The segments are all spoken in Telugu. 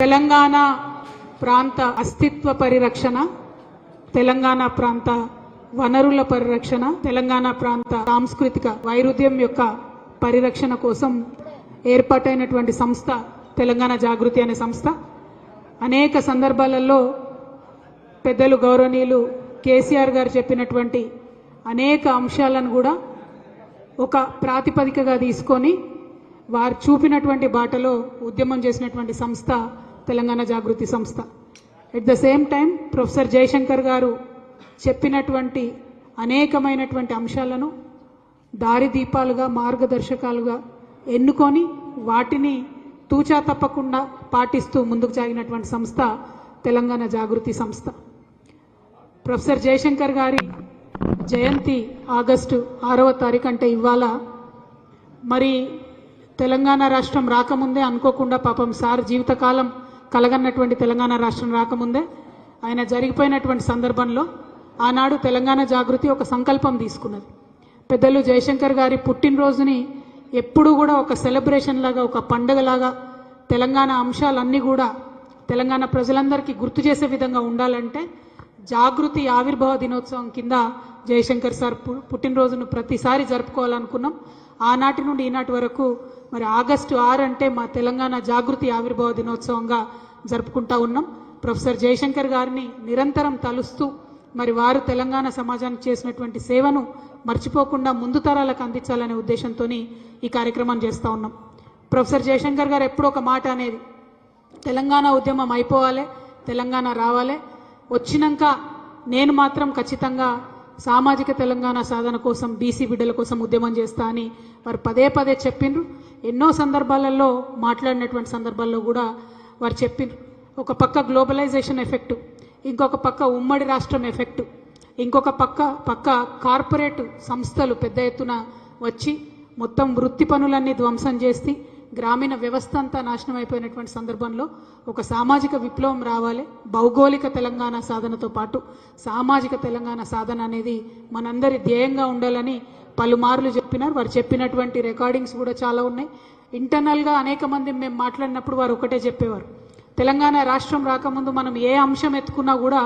తెలంగాణ ప్రాంత అస్తిత్వ పరిరక్షణ, తెలంగాణ ప్రాంత వనరుల పరిరక్షణ, తెలంగాణ ప్రాంత సాంస్కృతిక వైరుధ్యం యొక్క పరిరక్షణ కోసం ఏర్పాటైనటువంటి సంస్థ తెలంగాణ జాగృతి అనే సంస్థ. అనేక సందర్భాలలో పెద్దలు గౌరవనీయులు కేసీఆర్ గారు చెప్పినటువంటి అనేక అంశాలను కూడా ఒక ప్రాతిపదికగా తీసుకొని వారు చూపినటువంటి బాటలో ఉద్యమం చేసినటువంటి సంస్థ తెలంగాణ జాగృతి సంస్థ. At the same time professor Jayashankar గారు చెప్పినటువంటి అనేకమైనటువంటి అంశాలను దారిదీపాలుగా మార్గదర్శకాలుగా ఎన్నుకొని వాటిని తూచా తప్పకుండా పాటిస్తూ ముందుకు సాగినటువంటి సంస్థ తెలంగాణ జాగృతి సంస్థ. ప్రొఫెసర్ జయశంకర్ గారి జయంతి ఆగస్టు 6వ తారీఖు అంటే ఇవాళ. మరి తెలంగాణ రాష్ట్రం రాకముందే అనుకోకుండా పాపం సార్ జీవితకాలం కలగన్నటువంటి తెలంగాణ రాష్ట్రం రాకముందే ఆయన జరిగిపోయినటువంటి సందర్భంలో ఆనాడు తెలంగాణ జాగృతి ఒక సంకల్పం తీసుకున్నది. పెద్దలు జయశంకర్ గారి పుట్టినరోజుని ఎప్పుడూ కూడా ఒక సెలబ్రేషన్ లాగా, ఒక పండుగలాగా తెలంగాణ అంశాలన్నీ కూడా తెలంగాణ ప్రజలందరికీ గుర్తు చేసే విధంగా ఉండాలంటే జాగృతి ఆవిర్భావ దినోత్సవం కింద జయశంకర్ సార్ పుట్టినరోజును ప్రతిసారి జరుపుకోవాలనుకున్నాం. ఆనాటి నుండి ఈనాటి వరకు మరి ఆగస్టు 6 అంటే మా తెలంగాణ జాగృతి ఆవిర్భావ దినోత్సవంగా జరుపుకుంటా ఉన్నాం. ప్రొఫెసర్ జయశంకర్ గారిని నిరంతరం తలుస్తూ మరి వారు తెలంగాణ సమాజానికి చేసినటువంటి సేవను మర్చిపోకుండా ముందు తరాలకు అందించాలనే ఉద్దేశంతో ఈ కార్యక్రమాన్ని చేస్తూ ఉన్నాం. ప్రొఫెసర్ జయశంకర్ గారు ఎప్పుడూ ఒక మాట అనేది, తెలంగాణ ఉద్యమం అయిపోవాలి, తెలంగాణ రావాలి, వచ్చినాక నేను మాత్రం ఖచ్చితంగా సామాజిక తెలంగాణ సాధన కోసం, బీసీ బిడ్డల కోసం ఉద్యమం చేస్తా అని వారు పదే పదే చెప్పిండ్రు. ఎన్నో సందర్భాలలో మాట్లాడినటువంటి సందర్భాల్లో కూడా వారు చెప్పిండ్రు. ఒక పక్క గ్లోబలైజేషన్ ఎఫెక్టు, ఇంకొక పక్క ఉమ్మడి రాష్ట్రం ఎఫెక్టు, ఇంకొక పక్క కార్పొరేట్ సంస్థలు పెద్ద ఎత్తున వచ్చి మొత్తం వృత్తి పనులన్నీ ధ్వంసం చేసి గ్రామీణ వ్యవస్థ అంతా నాశనం అయిపోయినటువంటి సందర్భంలో ఒక సామాజిక విప్లవం రావాలి. భౌగోళిక తెలంగాణ సాధనతో పాటు సామాజిక తెలంగాణ సాధన అనేది మనందరి ధ్యేయంగా ఉండాలని పలుమార్లు చెప్పినారు. వారు చెప్పినటువంటి రికార్డింగ్స్ కూడా చాలా ఉన్నాయి. ఇంటర్నల్గా అనేక మంది మేము మాట్లాడినప్పుడు వారు ఒకటే చెప్పేవారు, తెలంగాణ రాష్ట్రం రాకముందు మనం ఏ అంశం ఎత్తుకున్నా కూడా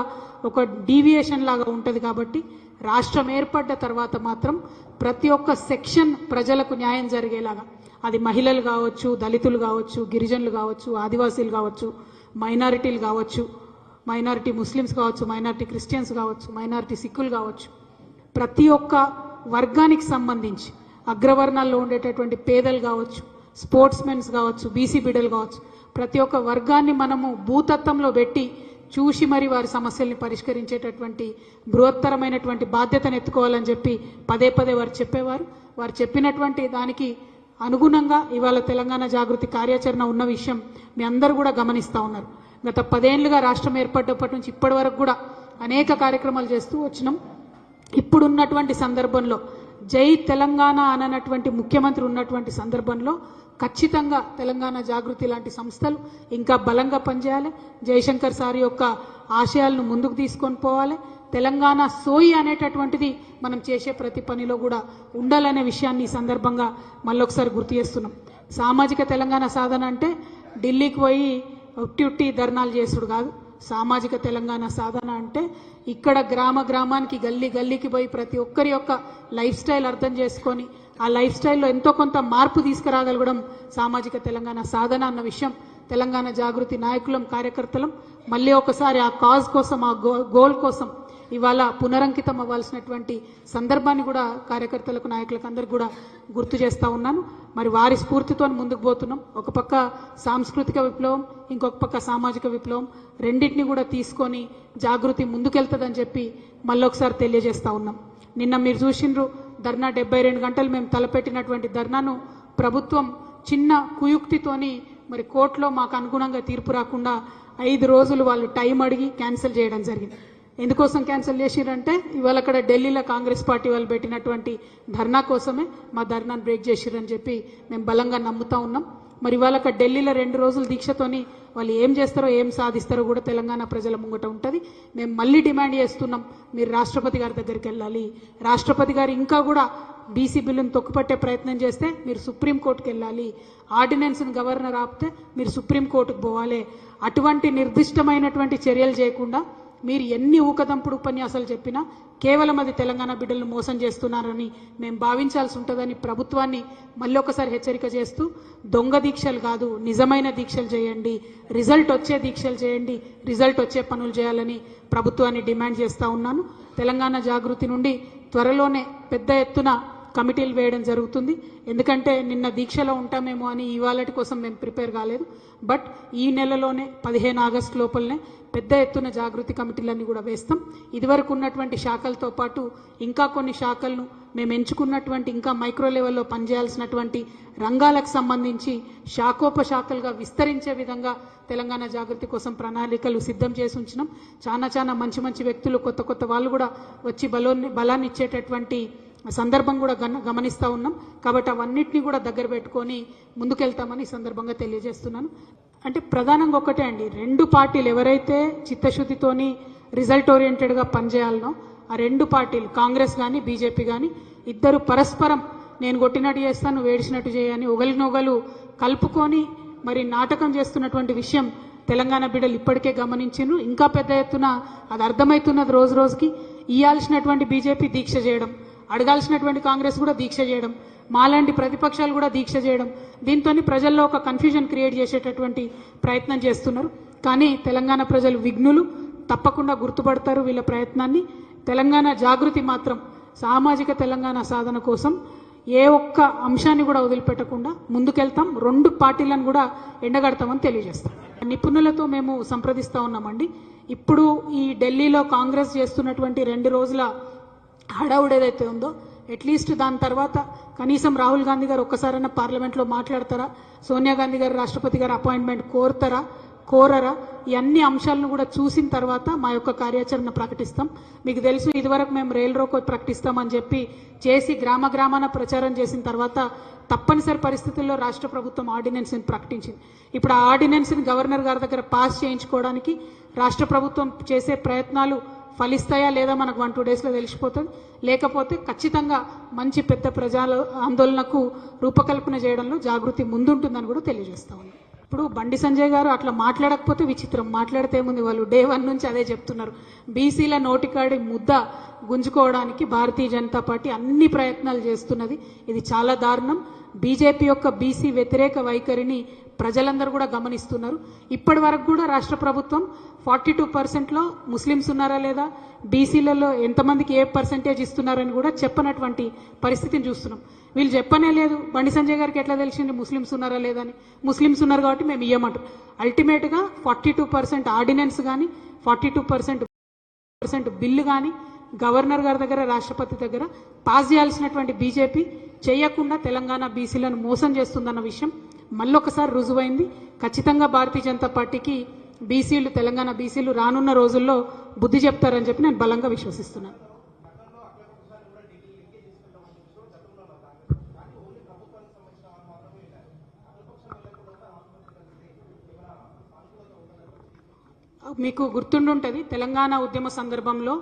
ఒక డీవియేషన్ లాగా ఉంటుంది, కాబట్టి రాష్ట్రం ఏర్పడ్డ తర్వాత మాత్రం ప్రతి ఒక్క సెక్షన్ ప్రజలకు న్యాయం జరిగేలాగా, అది మహిళలు కావచ్చు, దళితులు కావచ్చు, గిరిజనులు కావచ్చు, ఆదివాసీలు కావచ్చు, మైనారిటీలు కావచ్చు, మైనారిటీ ముస్లిమ్స్ కావచ్చు, మైనారిటీ క్రిస్టియన్స్ కావచ్చు, మైనారిటీ సిక్కులు కావచ్చు, ప్రతి ఒక్క వర్గానికి సంబంధించి అగ్రవర్ణాల్లో ఉండేటటువంటి పేదలు కావచ్చు, స్పోర్ట్స్ మెన్స్ కావచ్చు, బీసీ బిడ్డలు కావచ్చు, ప్రతి ఒక్క వర్గాన్ని మనము భూతత్వంలో పెట్టి చూసి మరి వారి సమస్యల్ని పరిష్కరించేటటువంటి బృహత్తరమైనటువంటి బాధ్యతను ఎత్తుకోవాలని చెప్పి పదే పదే వారు చెప్పేవారు. వారు చెప్పినటువంటి దానికి అనుగుణంగా ఇవాళ తెలంగాణ జాగృతి కార్యాచరణ ఉన్న విషయం మీ అందరూ కూడా గమనిస్తూ ఉన్నారు. గత 10 ఏళ్లుగా రాష్ట్రం ఏర్పడ్డప్పటి నుంచి ఇప్పటి వరకు కూడా అనేక కార్యక్రమాలు చేస్తూ వచ్చినాం. ఇప్పుడున్నటువంటి సందర్భంలో జై తెలంగాణ అననటువంటి ముఖ్యమంత్రి ఉన్నటువంటి సందర్భంలో ఖచ్చితంగా తెలంగాణ జాగృతి లాంటి సంస్థలు ఇంకా బలంగా పనిచేయాలి. జయశంకర్ సార్ యొక్క ఆశయాలను ముందుకు తీసుకొని పోవాలి. తెలంగాణ సోయి అనేటటువంటిది మనం చేసే ప్రతి పనిలో కూడా ఉండాలనే విషయాన్ని ఈ సందర్భంగా మళ్ళొకసారి గుర్తు చేస్తున్నాం. సామాజిక తెలంగాణ సాధన అంటే ఢిల్లీకి పోయి ఉట్టి ధర్నాలు చేసుడు కాదు. సామాజిక తెలంగాణ సాధన అంటే ఇక్కడ గ్రామానికి గల్లీకి పోయి ప్రతి ఒక్కరి యొక్క లైఫ్ స్టైల్ అర్థం చేసుకొని ఆ లైఫ్ స్టైల్లో ఎంతో కొంత మార్పు తీసుకురాగలగడం సామాజిక తెలంగాణ సాధన అన్న విషయం తెలంగాణ జాగృతి నాయకులం, కార్యకర్తలం మళ్ళీ ఒకసారి ఆ కాజ్ కోసం, ఆ గోల్ కోసం ఇవాళ పునరంకితం అవ్వాల్సినటువంటి సందర్భాన్ని కూడా కార్యకర్తలకు, నాయకులకు అందరికి కూడా గుర్తు చేస్తూ ఉన్నాను. మరి వారి స్ఫూర్తితో ముందుకు పోతున్నాం. ఒక పక్క సాంస్కృతిక విప్లవం, ఇంకొక పక్క సామాజిక విప్లవం, రెండింటిని కూడా తీసుకొని జాగృతి ముందుకెళ్తుందని చెప్పి మళ్ళొకసారి తెలియజేస్తూ ఉన్నాం. నిన్న మీరు చూసిండ్రు ధర్నా, 72 గంటలు మేము తలపెట్టినటువంటి ధర్నాను ప్రభుత్వం చిన్న కుయుక్తితోని మరి కోర్టులో మాకు అనుగుణంగా తీర్పు రాకుండా 5 రోజులు వాళ్ళు టైం అడిగి క్యాన్సిల్ చేయడం జరిగింది. ఎందుకోసం క్యాన్సిల్ చేసిరంటే ఇవాళ అక్కడ ఢిల్లీలో కాంగ్రెస్ పార్టీ వాళ్ళు పెట్టినటువంటి ధర్నా కోసమే మా ధర్నాను బ్రేక్ చేసిరని చెప్పి మేము బలంగా నమ్ముతా ఉన్నాం. మరి ఇవాళ అక్కడ ఢిల్లీలో 2 రోజుల దీక్షతోని వాళ్ళు ఏం చేస్తారో, ఏం సాధిస్తారో కూడా తెలంగాణ ప్రజల ముంగట ఉంటుంది. మేము మళ్ళీ డిమాండ్ చేస్తున్నాం, మీరు రాష్ట్రపతి గారి దగ్గరికి వెళ్ళాలి. రాష్ట్రపతి గారు ఇంకా కూడా బీసీ బిల్లును తొక్కుపట్టే ప్రయత్నం చేస్తే మీరు సుప్రీంకోర్టుకు వెళ్ళాలి, ఆర్డినెన్స్ను గవర్నర్ ఆపితే మీరు సుప్రీంకోర్టుకు పోవాలి. అటువంటి నిర్దిష్టమైనటువంటి చర్యలు చేయకుండా మీరు ఎన్ని ఊకదంపుడు ఉపన్యాసాలు చెప్పినా కేవలం అది తెలంగాణ బిడ్డలను మోసం చేస్తున్నారని మేము భావించాల్సి ఉంటుందని ప్రభుత్వాన్ని మళ్ళీ ఒకసారి హెచ్చరిక చేస్తూ, దొంగ దీక్షలు కాదు నిజమైన దీక్షలు చేయండి, రిజల్ట్ వచ్చే దీక్షలు చేయండి, రిజల్ట్ వచ్చే పనులు చేయాలని ప్రభుత్వాన్ని డిమాండ్ చేస్తూ ఉన్నాను. తెలంగాణ జాగృతి నుండి త్వరలోనే పెద్ద ఎత్తున కమిటీలు వేయడం జరుగుతుంది. ఎందుకంటే నిన్న దీక్షలో ఉంటామేమో అని ఇవాళటి కోసం మేము ప్రిపేర్ కాలేదు. బట్ ఈ నెలలోనే 15 ఆగస్టు లోపలనే పెద్ద ఎత్తున జాగృతి కమిటీలన్నీ కూడా వేస్తాం. ఇదివరకు ఉన్నటువంటి శాఖలతో పాటు ఇంకా కొన్ని శాఖలను మేము ఎంచుకున్నటువంటి ఇంకా మైక్రో లెవెల్లో పనిచేయాల్సినటువంటి రంగాలకు సంబంధించి శాఖోపశాఖలుగా విస్తరించే విధంగా తెలంగాణ జాగృతి కోసం ప్రణాళికలు సిద్ధం చేసి ఉంచినాం. చాలా మంచి మంచి వ్యక్తులు కొత్త వాళ్ళు కూడా వచ్చి బలాన్ని ఇచ్చేటటువంటి సందర్భం కూడా గమనిస్తూ ఉన్నాం. కాబట్టి అవన్నిటినీ కూడా దగ్గర పెట్టుకొని ముందుకెళ్తామని ఈ సందర్భంగా తెలియజేస్తున్నాను. అంటే ప్రధానంగా ఒకటే అండి, రెండు పార్టీలు ఎవరైతే చిత్తశుద్ధితోని రిజల్ట్ ఓరియంటెడ్గా పనిచేయాలనో ఆ రెండు పార్టీలు కాంగ్రెస్ కానీ బీజేపీ కానీ ఇద్దరు పరస్పరం నేను కొట్టినట్టు చేస్తాను నువ్వు ఏడిచినట్టు చేయని ఒకరినొకరు కలుపుకొని మరి నాటకం చేస్తున్నటువంటి విషయం తెలంగాణ బిడ్డలు ఇప్పటికే గమనించారు. ఇంకా పెద్ద ఎత్తున అది అర్థమవుతున్నది రోజు రోజుకి. ఇయ్యాల్సినటువంటి బీజేపీ దీక్ష చేయడం, అడగాల్సినటువంటి కాంగ్రెస్ కూడా దీక్ష చేయడం, మాలాంటి ప్రతిపక్షాలు కూడా దీక్ష చేయడం, దీంతో ప్రజల్లో ఒక కన్ఫ్యూజన్ క్రియేట్ చేసేటటువంటి ప్రయత్నం చేస్తున్నారు. కానీ తెలంగాణ ప్రజలు విఘ్నులు, తప్పకుండా గుర్తుపడతారు వీళ్ళ ప్రయత్నాన్ని. తెలంగాణ జాగృతి మాత్రం సామాజిక తెలంగాణ సాధన కోసం ఏ ఒక్క అంశాన్ని కూడా వదిలిపెట్టకుండా ముందుకెళ్తాం. రెండు పార్టీలను కూడా ఎండగడతామని తెలియజేస్తాం. నిపుణులతో మేము సంప్రదిస్తూ ఉన్నామండి. ఇప్పుడు ఈ ఢిల్లీలో కాంగ్రెస్ చేస్తున్నటువంటి 2 రోజుల హడావుడు ఏదైతే ఉందో అట్లీస్ట్ దాని తర్వాత కనీసం రాహుల్ గాంధీ గారు ఒక్కసారైనా పార్లమెంట్లో మాట్లాడతారా, సోనియా గాంధీ గారు రాష్ట్రపతి గారు అపాయింట్మెంట్ కోరరా, ఈ అన్ని అంశాలను కూడా చూసిన తర్వాత మా యొక్క కార్యాచరణ ప్రకటిస్తాం. మీకు తెలుసు ఇదివరకు మేము రైల్ రోకో ప్రకటిస్తామని చెప్పి చేసి గ్రామాన ప్రచారం చేసిన తర్వాత తప్పనిసరి పరిస్థితుల్లో రాష్ట్ర ప్రభుత్వం ఆర్డినెన్స్ని ప్రకటించింది. ఇప్పుడు ఆ ఆర్డినెన్స్ని గవర్నర్ గారి దగ్గర పాస్ చేయించుకోవడానికి రాష్ట్ర ప్రభుత్వం చేసే ప్రయత్నాలు ఫలిస్తాయా లేదా మనకు 1-2 డేస్లో తెలిసిపోతుంది. లేకపోతే ఖచ్చితంగా మంచి పెద్ద ప్రజా ఆందోళనకు రూపకల్పన చేయడంలో జాగృతి ముందుంటుందని కూడా తెలియజేస్తా ఉన్నాం. ఇప్పుడు బండి సంజయ్ గారు అట్లా మాట్లాడకపోతే విచిత్రం, మాట్లాడితే ఏముంది, వాళ్ళు డే 1 నుంచి అదే చెప్తున్నారు. బీసీల నోటికాడి ముద్ద గుంజుకోవడానికి భారతీయ జనతా పార్టీ అన్ని ప్రయత్నాలు చేస్తున్నది. ఇది చాలా దారుణం. బీజేపీ యొక్క బీసీ వ్యతిరేక వైఖరిని ప్రజలందరూ కూడా గమనిస్తున్నారు. ఇప్పటి వరకు కూడా రాష్ట్ర ప్రభుత్వం 42%లో ముస్లిమ్స్ ఉన్నారా లేదా, బీసీలలో ఎంతమందికి ఏ పర్సెంటేజ్ ఇస్తున్నారని కూడా చెప్పనటువంటి పరిస్థితిని చూస్తున్నాం. వీళ్ళు చెప్పనే లేదు. బండి సంజయ్ గారికి ఎట్లా తెలిసింది ముస్లిమ్స్ ఉన్నారా లేదా అని? ముస్లిమ్స్ ఉన్నారు కాబట్టి మేము ఇయ్యమంటారు. అల్టిమేట్గా 42% ఆర్డినెన్స్ కానీ 42% బిల్లు కానీ గవర్నర్ గారి దగ్గర రాష్ట్రపతి దగ్గర పాస్ చేయాల్సినటువంటి బీజేపీ చేయకుండా తెలంగాణ బీసీలను మోసం చేస్తుందన్న విషయం మళ్ళొకసారి రుజువైంది. ఖచ్చితంగా భారతీయ జనతా పార్టీకి బీసీలు, తెలంగాణ బీసీలు రానున్న రోజుల్లో బుద్ధి చెప్తారని చెప్పి నేను బలంగా విశ్వసిస్తున్నాను. మీకు గుర్తుండుంటుంది, తెలంగాణ ఉద్యమ సందర్భంలో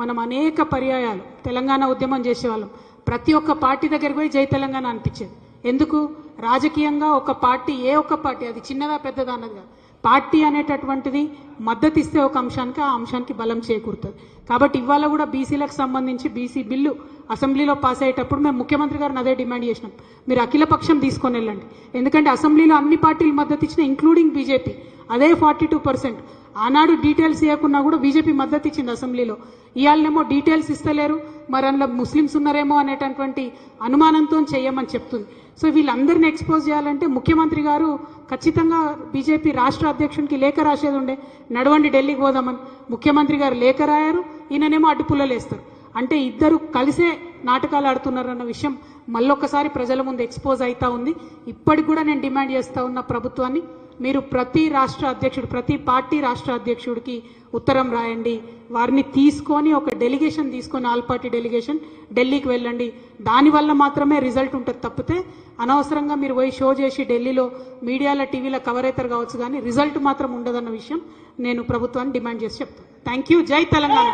మనం అనేక పర్యాయాలు తెలంగాణ ఉద్యమం చేసేవాళ్ళం. ప్రతి ఒక్క పార్టీ దగ్గరికి పోయి జై తెలంగాణ అనిపించేది. ఎందుకు? రాజకీయంగా ఒక పార్టీ, ఏ ఒక్క పార్టీ, అది చిన్నదా పెద్దదా అన్నది కాదు, పార్టీ అనేటటువంటిది మద్దతు ఇస్తే ఒక అంశానికి ఆ అంశానికి బలం చేకూరుతుంది. కాబట్టి ఇవాళ కూడా బీసీలకు సంబంధించి బీసీ బిల్లు అసెంబ్లీలో పాస్ అయ్యేటప్పుడు మేము ముఖ్యమంత్రి గారిని అదే డిమాండ్ చేసినాం, మీరు అఖిలపక్షం తీసుకొని వెళ్ళండి. ఎందుకంటే అసెంబ్లీలో అన్ని పార్టీలు మద్దతు ఇచ్చిన, ఇంక్లూడింగ్ బీజేపీ, అదే 42%. ఆనాడు డీటెయిల్స్ ఇవ్వకున్నా కూడా బీజేపీ మద్దతు ఇచ్చింది అసెంబ్లీలో. ఇవాళనేమో డీటెయిల్స్ ఇస్తలేరు, మరి అందులో ముస్లిమ్స్ ఉన్నారేమో అనేటటువంటి అనుమానంతో చేయమని చెప్తుంది. సో వీళ్ళందరినీ ఎక్స్పోజ్ చేయాలంటే ముఖ్యమంత్రి గారు ఖచ్చితంగా బీజేపీ రాష్ట్ర అధ్యక్షునికి లేఖ రాసేది ఉండే, నడవండి ఢిల్లీకి పోదామని. ముఖ్యమంత్రి గారు లేఖ రాయారు, ఈయననేమో అడ్డుపుల్లలేస్తారు. అంటే ఇద్దరు కలిసే నాటకాలు ఆడుతున్నారన్న విషయం మళ్ళొక్కసారి ప్రజల ముందు ఎక్స్పోజ్ అవుతా ఉంది. ఇప్పటికి కూడా నేను డిమాండ్ చేస్తూ ఉన్న ప్రభుత్వాన్ని, మీరు ప్రతి పార్టీ రాష్ట్ర అధ్యక్షుడికి ఉత్తరం రాయండి, వారిని తీసుకొని ఒక డెలిగేషన్ తీసుకొని, ఆల్ పార్టీ డెలిగేషన్ ఢిల్లీకి వెళ్ళండి. దానివల్ల మాత్రమే రిజల్ట్ ఉంటుంది. తప్పితే అనవసరంగా మీరు పోయి షో చేసి ఢిల్లీలో మీడియాలో టీవీలో కవర్ అవుతారు కావచ్చు, కానీ రిజల్ట్ మాత్రం ఉండదన్న విషయం నేను ప్రభుత్వాన్ని డిమాండ్ చేసి చెప్తాను. Thank you. జై తెలంగాణ.